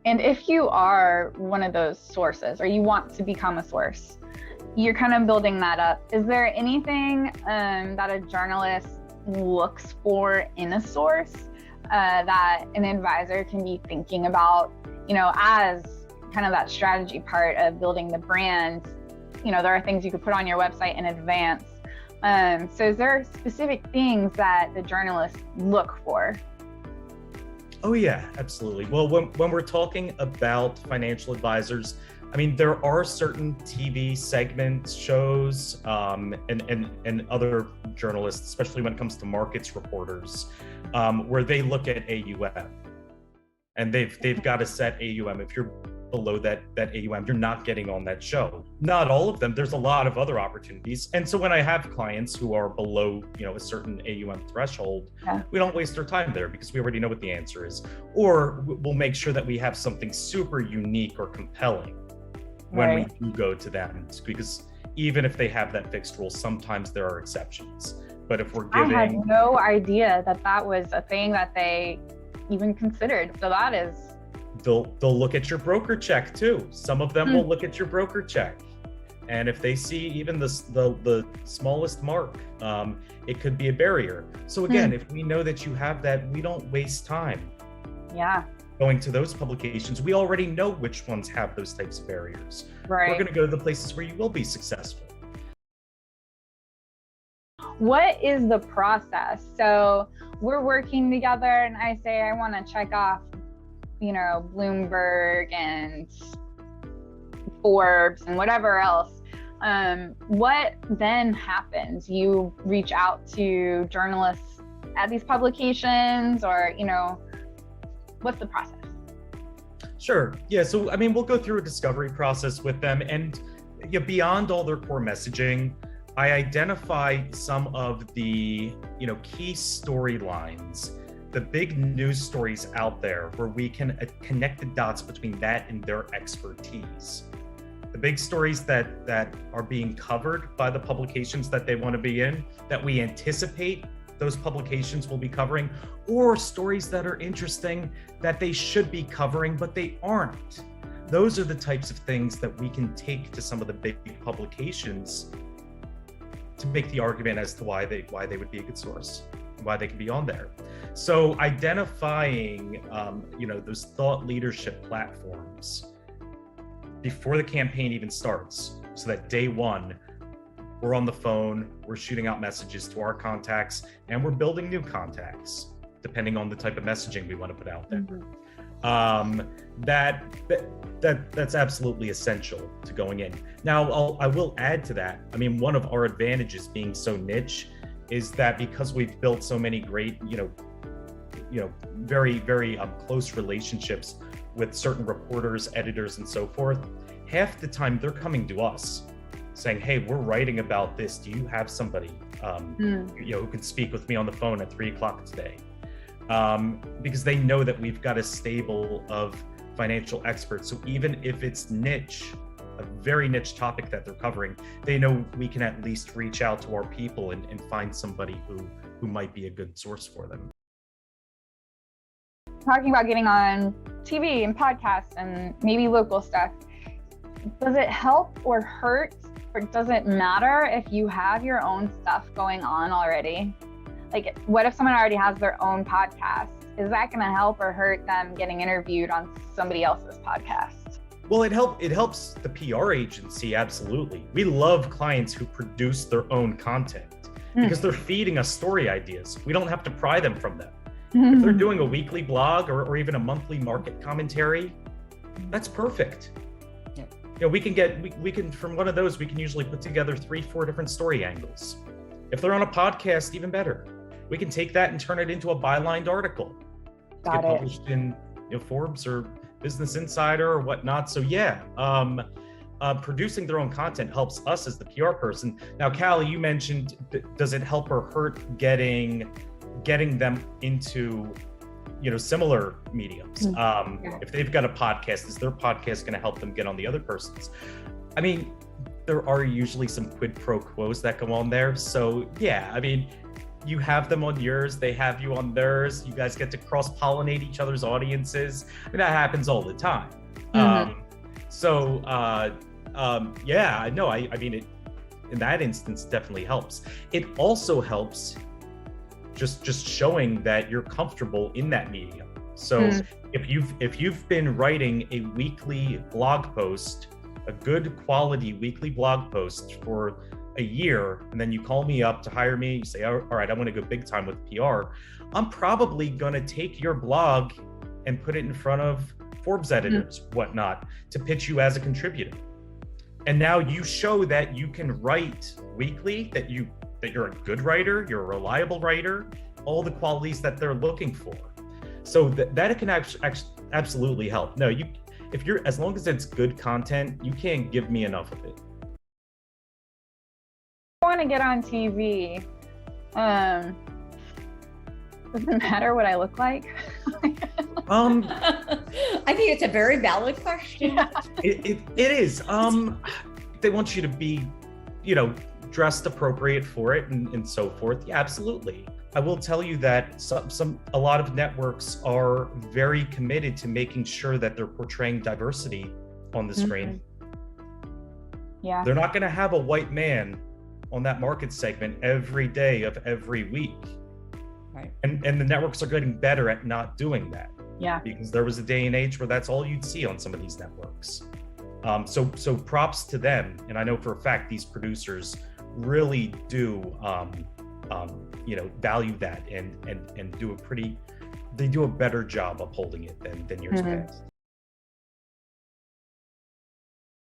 And if you are one of those sources, or you want to become a source, you're kind of building that up. Is there anything that a journalist looks for in a source that an advisor can be thinking about, as kind of that strategy part of building the brand? There are things you could put on your website in advance. So is there specific things that the journalists look for? Oh yeah, absolutely. Well, when we're talking about financial advisors, I mean, there are certain TV segments, shows, and other journalists, especially when it comes to markets reporters, where they look at AUM, and they've got a set AUM. If you're below that AUM, you're not getting on that show. Not all of them. There's a lot of other opportunities. And so when I have clients who are below, a certain AUM threshold, we don't waste our time there because we already know what the answer is. Or we'll make sure that we have something super unique or compelling when we do go to them, because even if they have that fixed rule, sometimes there are exceptions. But if we're giving... I had no idea that was a thing that they even considered. So that is... They'll look at your broker check too. Some of them will look at your broker check. And if they see even the smallest mark, it could be a barrier. So again, if we know that you have that, we don't waste time going to those publications. We already know which ones have those types of barriers. We're going to go to the places where you will be successful. What is the process? So we're working together and I say, I want to check off, Bloomberg and Forbes and whatever else. What then happens? You reach out to journalists at these publications, or, what's the process? Sure. Yeah. So, I mean, we'll go through a discovery process with them, and beyond all their core messaging, I identify some of the, key storylines, the big news stories out there where we can connect the dots between that and their expertise. The big stories that are being covered by the publications that they want to be in, that we anticipate those publications will be covering, or stories that are interesting that they should be covering, but they aren't. Those are the types of things that we can take to some of the big publications to make the argument as to why they would be a good source, why they can be on there. So identifying, those thought leadership platforms before the campaign even starts, so that day one, we're on the phone, we're shooting out messages to our contacts, and we're building new contacts, depending on the type of messaging we want to put out there. That's absolutely essential to going in. Now, I will add to that. I mean, one of our advantages being so niche is that because we've built so many great, very, very close relationships with certain reporters, editors, and so forth, half the time they're coming to us saying, hey, we're writing about this. Do you have somebody, who can speak with me on the phone at 3:00 today? Because they know that we've got a stable of financial experts. So even if it's niche, a very niche topic that they're covering, they know we can at least reach out to our people and find somebody who might be a good source for them. Talking about getting on TV and podcasts and maybe local stuff, does it help or hurt, or does it matter if you have your own stuff going on already? Like, what if someone already has their own podcast? Is that going to help or hurt them getting interviewed on somebody else's podcast? Well, it helps the PR agency, absolutely. We love clients who produce their own content because they're feeding us story ideas. We don't have to pry them from them. If they're doing a weekly blog or even a monthly market commentary, that's perfect. We can from one of those, we can usually put together 3-4 different story angles. If they're on a podcast, even better. We can take that and turn it into a bylined article to get published in Forbes or Business Insider or whatnot. So producing their own content helps us as the PR person. Now, Kalli, you mentioned, does it help or hurt getting them into similar mediums? If they've got a podcast, is their podcast going to help them get on the other person's? I mean, there are usually some quid pro quos that go on there. So yeah, I mean, you have them on yours, they have you on theirs. You guys get to cross-pollinate each other's audiences. I mean, that happens all the time. Yeah, no, I mean, it in that instance definitely helps. It also helps just showing that you're comfortable in that medium. So if you've been writing a weekly blog post, a good quality weekly blog post for a year, and then you call me up to hire me, you say, all right, I want to go big time with PR, I'm probably going to take your blog and put it in front of Forbes editors, whatnot, to pitch you as a contributor. And now you show that you can write weekly, that you're a good writer, you're a reliable writer, all the qualities that they're looking for. So that can absolutely help. No, as long as it's good content, you can't give me enough of it. I want to get on TV. Does it matter what I look like? I think it's a very valid question. Yeah. It is. They want you to be, dressed appropriate for it and so forth. Yeah, absolutely. I will tell you that a lot of networks are very committed to making sure that they're portraying diversity on the screen. Yeah. They're not going to have a white man on that market segment every day of every week. Right. And the networks are getting better at not doing that. Yeah. Because there was a day and age where that's all you'd see on some of these networks. So props to them. And I know for a fact these producers really do value that and do they do a better job upholding it than years past.